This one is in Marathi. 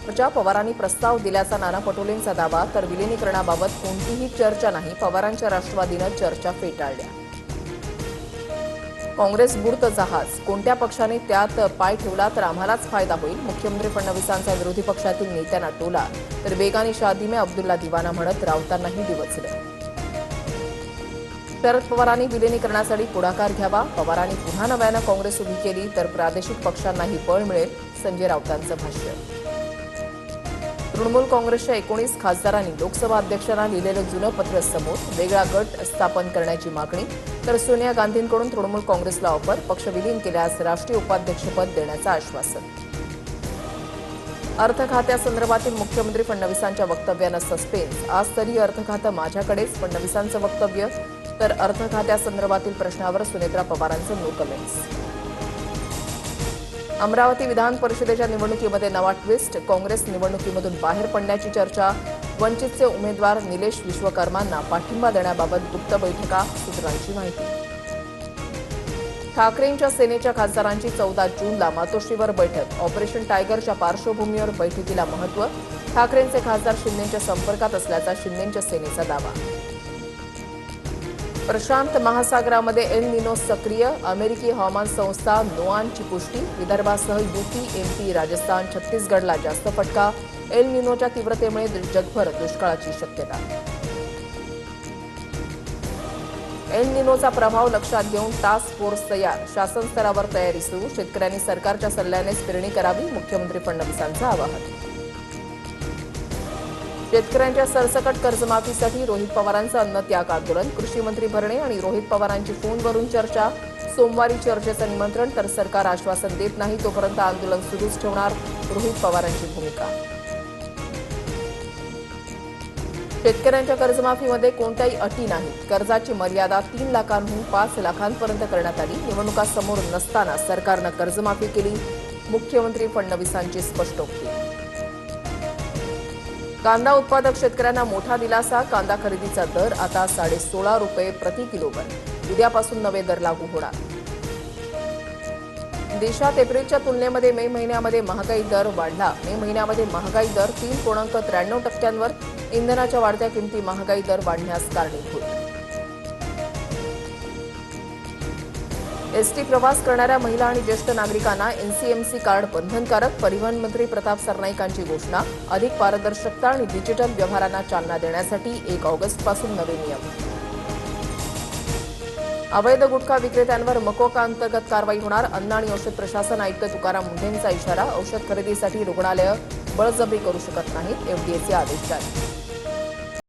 चर्चा पवारांनी प्रस्ताव दिल्याचा नाना पटोलेंचा दावा तर विलीनीकरणाबाबत कोणतीही चर्चा नाही, पवारांच्या राष्ट्रवादीनं चर्चा फेटाळल्या. काँग्रेस बुडतं जहाज, कोणत्या पक्षाने त्यात पाय ठेवला तर आम्हालाच फायदा होईल. मुख्यमंत्री फडणवीसांचा विरोधी पक्षातील नेत्यांना टोला तर बेगानी शादी में अब्दुल्ला दिवाना म्हणत राऊतांनाही डिवचलं. शरद पवारांनी विलीनीकरणासाठी पुढाकार घ्यावा. पवारांनी पुन्हा नव्यानं काँग्रेस उभी केली तर प्रादेशिक पक्षांनाही बळ मिळेल. संजय राऊतांचं भाष्य. तृणमूल काँग्रेसच्या 19 खासदारांनी लोकसभा अध्यक्षांना लिहिलेलं जुनं पत्र समोर. वेगळा गट स्थापन करण्याची मागणी तर सोनिया गांधींकडून तृणमूल काँग्रेसला ऑफर. पक्ष विलीन केल्यास राष्ट्रीय उपाध्यक्षपद देण्याचं आश्वासन. अर्थ खात्यासंदर्भातील मुख्यमंत्री फडणवीसांच्या वक्तव्यानं सस्पेन्स. आज तरी अर्थ खातं माझ्याकडेच, फडणवीसांचं वक्तव्य तर अर्थ खात्यासंदर्भातील प्रश्नावर सुनेत्रा पवारांचं नो कमेंट्स. अमरावती विधान परिषदेच्या निवडणुकीमध्ये नवा ट्विस्ट. काँग्रेस निवडणुकीमधून बाहेर पडण्याची चर्चा. वंचितचे उमेदवार निलेश विश्वकर्मांना पाठिंबा देण्याबाबत गुप्त बैठका, सूत्रांची माहिती. ठाकरेंच्या सेनेच्या खासदारांची 14 जूनला मातोश्रीवर बैठक. ऑपरेशन टायगरच्या पार्श्वभूमीवर बैठकीला महत्त्व. ठाकरेंचे खासदार शिंदेंच्या संपर्कात असल्याचा शिंदेंच्या सेनेचा दावा. प्रशांत महासागरामध्ये एल निनो सक्रिय. अमेरिकी हवामान संस्था नोआनची पुष्टी. विदर्भासह यूपी, एमपी, राजस्थान, छत्तीसगडला जास्त फटका. एल निनोच्या तीव्रतेमुळे जगभर दुष्काळाची शक्यता. एल निनोचा प्रभाव लक्षात घेऊन टास्क फोर्स तयार. शासन स्तरावर तयारी सुरू. शेतकऱ्यांनी सरकारच्या सल्ल्यानेच पेरणी करावी. मुख्यमंत्री फडणवीसांचं आवाहन. शेतकऱ्यांच्या सरसकट कर्जमाफीसाठी रोहित पवारांचं अन्नत्याग आंदोलन. कृषी मंत्री भरणे आणि रोहित पवारांची फोनवरून चर्चा. सोमवारी चर्चेचं निमंत्रण तर सरकार आश्वासन देत नाही तोपर्यंत आंदोलन सुरूच ठेवणार, रोहित पवारांची भूमिका. शेतकऱ्यांच्या कर्जमाफीमध्ये कोणत्याही अटी नाहीत. कर्जाची मर्यादा 3 लाखांहून 5 लाखांपर्यंत करण्यात आली. निवडणुका समोर नसताना सरकारनं कर्जमाफी केली. मुख्यमंत्री फडणवीसांची स्पष्टोक्ती. कांदा उत्पादक शेतकऱ्यांना मोठा दिलासा. कांदा खरेदीचा दर आता 16.5 रुपये प्रति किलोवर. उद्यापासून नवे दर लागू होणार. देशात एप्रिलच्या तुलनेमध्ये मे महिन्यामध्ये महागाई दर वाढला. मे महिन्यामध्ये महागाई दर 3.93%वर. इंधनाच्या वाढत्या किमती महागाई दर वाढण्यास कारणीभूत. एसटी प्रवास करणाऱ्या महिला आणि ज्येष्ठ नागरिकांना एनसीएमसी कार्ड बंधनकारक. परिवहन मंत्री प्रताप सरनाईकांची घोषणा. अधिक पारदर्शकता आणि डिजिटल व्यवहारांना चालना देण्यासाठी 1 ऑगस्टपासून नवे नियम. अवैध गुटखा विक्रेत्यांवर मकोका अंतर्गत कारवाई होणार. अन्न आणि औषध प्रशासन आयुक्त तुकाराम मुंढेंचा इशारा. औषध खरेदीसाठी रुग्णालयं बळजबरी करू शकत नाहीत. एफडीएचे आदेश जारी.